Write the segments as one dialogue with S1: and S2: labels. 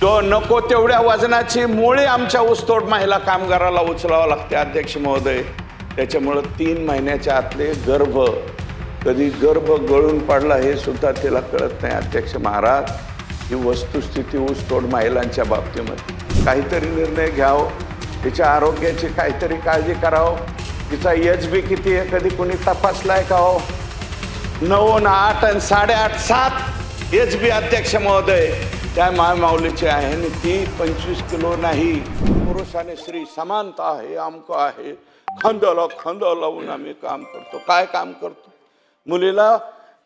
S1: तो नको तेवढ्या वजनाची मुळे आमच्या ऊसतोड महिला कामगाराला उचलावं लागते अध्यक्ष महोदय। त्याच्यामुळे 3 महिन्याच्या आतले गर्भ कधी गर्भ गळून पडला हे सुद्धा तिला कळत नाही अध्यक्ष महाराज। ही वस्तुस्थिती ऊसतोड महिलांच्या बाबतीमध्ये काहीतरी निर्णय घ्यावं, तिच्या आरोग्याची काहीतरी काळजी करावं। तिचा एचबी किती आहे कधी कोणी तपासलाय का हो? 9, 8 आणि 8.5, 7 एचबी अध्यक्ष महोदय त्या मायमाऊलीची आहे आणि ती 25 किलो नाही। पुरुष आणि स्त्री समानता आहे, आमक आहे, खांद्याला खांदा लावून आम्ही काम करतो। काय काम करतो? मुलीला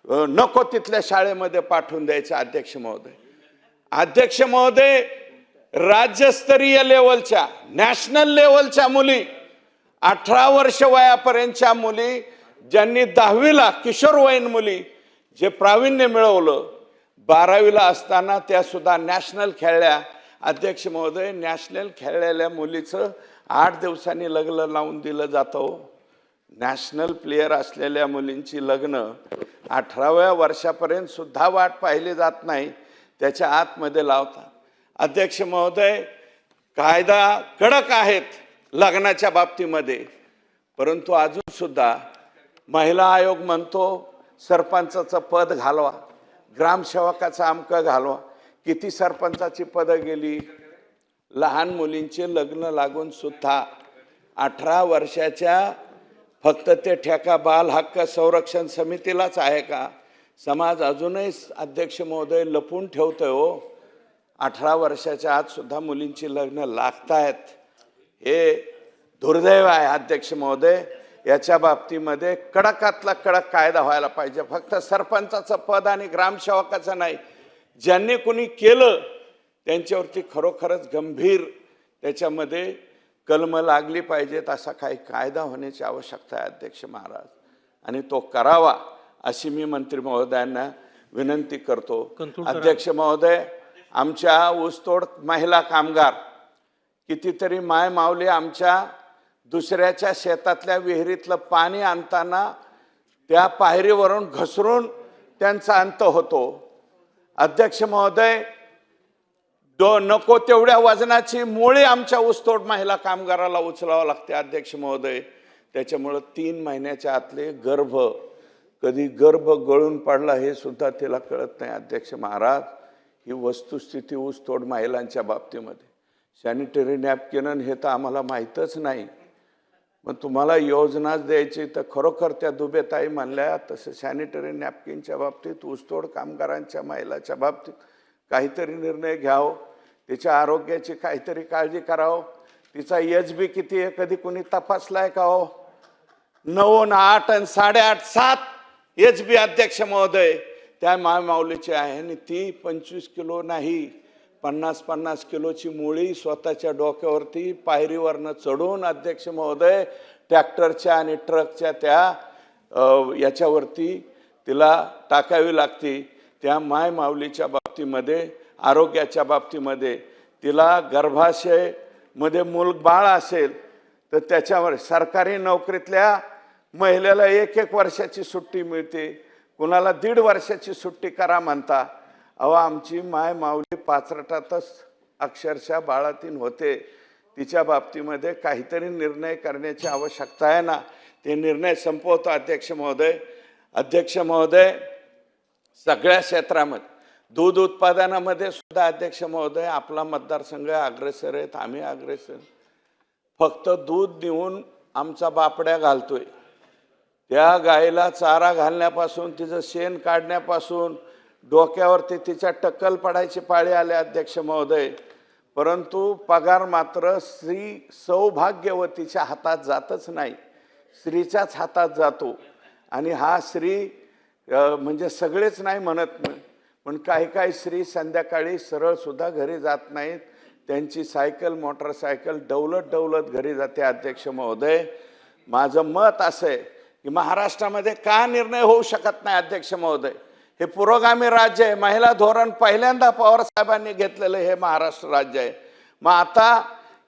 S1: नको तिथल्या शाळेमध्ये पाठवून द्यायचं अध्यक्ष महोदय। अध्यक्ष महोदय, राज्यस्तरीय लेवलच्या नॅशनल लेवलच्या मुली 18 वर्ष वयापर्यंतच्या मुली ज्यांनी 10वीला किशोरवयीन मुली जे प्रावीण्य मिळवलं 12वीला असताना त्या सुद्धा नॅशनल खेळल्या अध्यक्ष महोदय। नॅशनल खेळलेल्या मुलीचं 8 दिवसांनी लग्न लावून दिलं जातं। नॅशनल प्लेयर असलेल्या मुलींची लग्न 18व्या वर्षापर्यंत सुद्धा वाट पाहिली जात नाही, त्याच्या आतमध्ये लावतात अध्यक्ष महोदय। कायदा कडक आहेत लग्नाच्या बाबतीमध्ये, परंतु अजून सुद्धा महिला आयोग म्हणतो सरपंचाचं पद घालवा, ग्रामसेवकाचं अमक घालवा। किती सरपंचाची पदं गेली? लहान मुलींचे लग्न लागून सुद्धा 18 वर्षाच्या फक्त ते ठेका बाल हक्क संरक्षण समितीलाच आहे का? समाज अजूनही अध्यक्ष महोदय लपून ठेवतोय हो। 18 वर्षाच्या आत सुद्धा मुलींची लग्न लागतायत, हे दुर्दैव आहे अध्यक्ष महोदय। याच्या बाबतीमध्ये कडकातला कडक कायदा व्हायला पाहिजे। फक्त सरपंचाचं पद आणि ग्रामसेवकाचं नाही, ज्यांनी कोणी केलं त्यांच्यावरती खरोखरच गंभीर त्याच्यामध्ये कलम लागली पाहिजेत, असा काही कायदा होण्याची आवश्यकता आहे अध्यक्ष महाराज, आणि तो करावा अशी मी मंत्री महोदयांना विनंती करतो। अध्यक्ष महोदय, आमच्या ऊसतोड महिला कामगार कितीतरी माय माऊली आमच्या दुसऱ्याच्या शेतातल्या विहिरीतलं पाणी आणताना त्या पायरीवरून घसरून त्यांचा अंत होतो अध्यक्ष महोदय। नको तेवढ्या वजनाची मुळे आमच्या ऊसतोड महिला कामगाराला उचलावं लागते अध्यक्ष महोदय। त्याच्यामुळे 3 महिन्याच्या आतले गर्भ कधी गर्भ गळून पडला हे सुद्धा तिला कळत नाही अध्यक्ष महाराज। ही वस्तुस्थिती ऊसतोड महिलांच्या बाबतीमध्ये सॅनिटरी नॅपकिन हे तर आम्हाला माहीतच नाही, मग तुम्हाला योजनाच द्यायची तर खरोखर त्या दुबेताई म्हणल्या तसं सॅनिटरी नॅपकिनच्या बाबतीत ऊसतोड कामगारांच्या महिलाच्या बाबतीत काहीतरी निर्णय घ्यावं, तिच्या आरोग्याची काहीतरी काळजी करावं। तिचा एचबी किती आहे कधी कोणी तपासलाय का हो? 9, 8 आणि 8.5, 7 एचबी अध्यक्ष महोदय त्या मायमाऊलीची आहे आणि ती 25 किलो नाही, 50-50 किलोची मुळी स्वतःच्या डोक्यावरती पायरीवरनं चढून अध्यक्ष महोदय ट्रॅक्टरच्या आणि ट्रकच्या त्या याच्यावरती तिला टाकावी लागते। त्या माय माऊलीच्या बाबतीमध्ये आरोग्याच्या बाबतीमध्ये तिला गर्भाशयमध्ये मूलबाळ असेल तर त्याच्यावर सरकारी नोकरीतल्या महिलेला 1-1 वर्षाची सुट्टी मिळते, कुणाला 1.5 वर्षाची सुट्टी करा म्हणता। अहो, आमची माय माऊली पाचरटातच अक्षरशः बाळातीन होते, तिच्या बाबतीमध्ये काहीतरी निर्णय करण्याची आवश्यकता आहे ना। ते निर्णय संपवतो अध्यक्ष महोदय। अध्यक्ष महोदय, सगळ्या क्षेत्रामध्ये दूध उत्पादनामध्ये सुद्धा अध्यक्ष महोदय आपला मतदारसंघ अग्रेसर आहेत, आम्ही अग्रेसर। फक्त दूध देऊन आमचा बापड्या घालतोय, त्या गायीला चारा घालण्यापासून तिचं शेण काढण्यापासून डोक्यावरती तिच्या टक्कल पडायची पाळी आली अध्यक्ष महोदय, परंतु पगार मात्र स्त्री सौभाग्यवतीच्या हातात जातच नाही, स्त्रीच्याच हातात जातो। आणि हा स्त्री म्हणजे सगळेच नाही म्हणत, पण काही काही स्त्री संध्याकाळी सरळ सुद्धा घरी जात नाहीत, त्यांची सायकल मोटरसायकल डवलत डवलत घरी जाते अध्यक्ष महोदय। माझं मत असं आहे की महाराष्ट्रामध्ये का निर्णय होऊ शकत नाही अध्यक्ष महोदय? हे पुरोगामी राज्य आहे, महिला धोरण पहिल्यांदा पवार साहेबांनी घेतलेलं हे महाराष्ट्र राज्य आहे। मग आता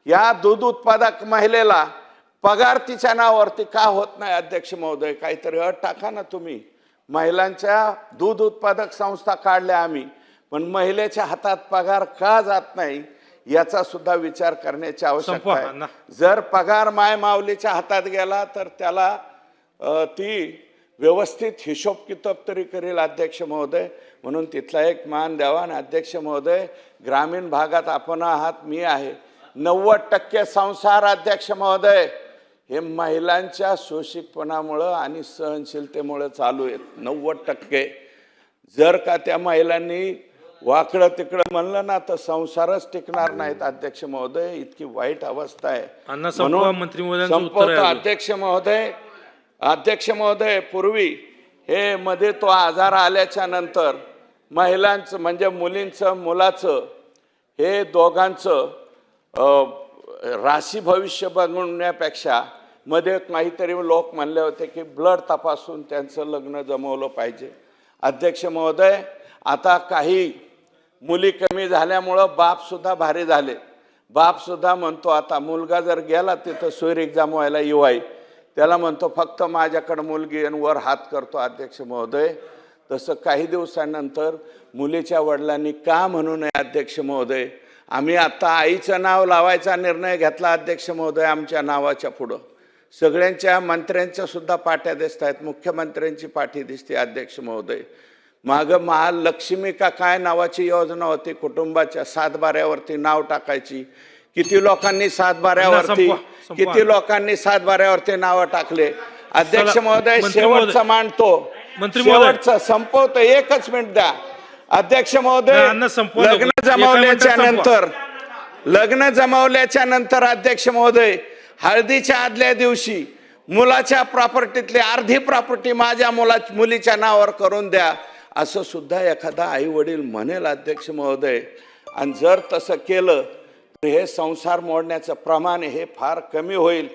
S1: या दूध उत्पादक महिलेला पगार तिच्या नावावरती का होत नाही अध्यक्ष महोदय? काहीतरी अट टाका ना तुम्ही। महिलांच्या दूध उत्पादक संस्था काढल्या आम्ही, पण महिलेच्या हातात पगार का जात नाही याचा सुद्धा विचार करण्याची आवश्यकता आहे. जर पगार माय माऊलीच्या हातात गेला तर त्याला ती व्यवस्थित हिशोब किताब तरी करेल अध्यक्ष महोदय. म्हणून तिथला एक मान द्यावा. आणि अध्यक्ष महोदय, ग्रामीण भागात आपण आहात, मी आहे, 90% संसार अध्यक्ष महोदय हे महिलांच्या शोषितपणामुळं आणि सहनशीलतेमुळे चालू आहेत. 90%. जर का त्या महिलांनी वाकडं तिकडं म्हणलं ना तर संसारच टिकणार नाहीत अध्यक्ष महोदय. इतकी वाईट अवस्था आहे. संपवतो अध्यक्ष महोदय. पूर्वी हे मध्ये तो आजार आल्याच्या नंतर महिलांचं म्हणजे मुलींचं मुलाचं हे दोघांचं राशी भविष्य बघण्यापेक्षा मध्ये काहीतरी लोक म्हणले होते की ब्लड तपासून त्यांचं लग्न जमवलं पाहिजे. अध्यक्ष महोदय, आता काही मुली कमी झाल्यामुळं बापसुद्धा भारी झाले. बापसुद्धा म्हणतो आता मुलगा जर गेला तिथं सोयरीक जमवायला येवाई, त्याला म्हणतो फक्त माझ्याकडे मुलगी आणि वर हात करतो. अध्यक्ष महोदय, तसं काही दिवसांनंतर मुलीच्या वडिलांनी का म्हणू नये अध्यक्ष महोदय. आम्ही आता आईचं नाव लावायचा निर्णय घेतला अध्यक्ष महोदय. आमच्या नावाच्या पुढं सगळ्यांच्या मंत्र्यांच्या सुद्धा पाट्या दिसत आहेत. मुख्यमंत्र्यांची पाठी दिसते अध्यक्ष महोदय. मागं महालक्ष्मी का काय नावाची योजना होती, कुटुंबाच्या 7 बाऱ्यावरती नाव टाकायची. किती लोकांनी 7 बाऱ्यावरती नावं टाकले. अध्यक्ष महोदय, शेवटचं मांडतो, शेवटचं संपवतो, एकच मिनिट द्या. अध्यक्ष महोदय, लग्न जमवल्याच्या नंतर अध्यक्ष महोदय, हळदीच्या आदल्या दिवशी मुलाच्या प्रॉपर्टीतली अर्धी प्रॉपर्टी माझ्या मुलीच्या नावावर करून द्या असं सुद्धा एखादा आई वडील म्हणेल अध्यक्ष महोदय. आणि जर तसं केलं तर हे संसार मोडण्याचं प्रमाण हे फार कमी होईल.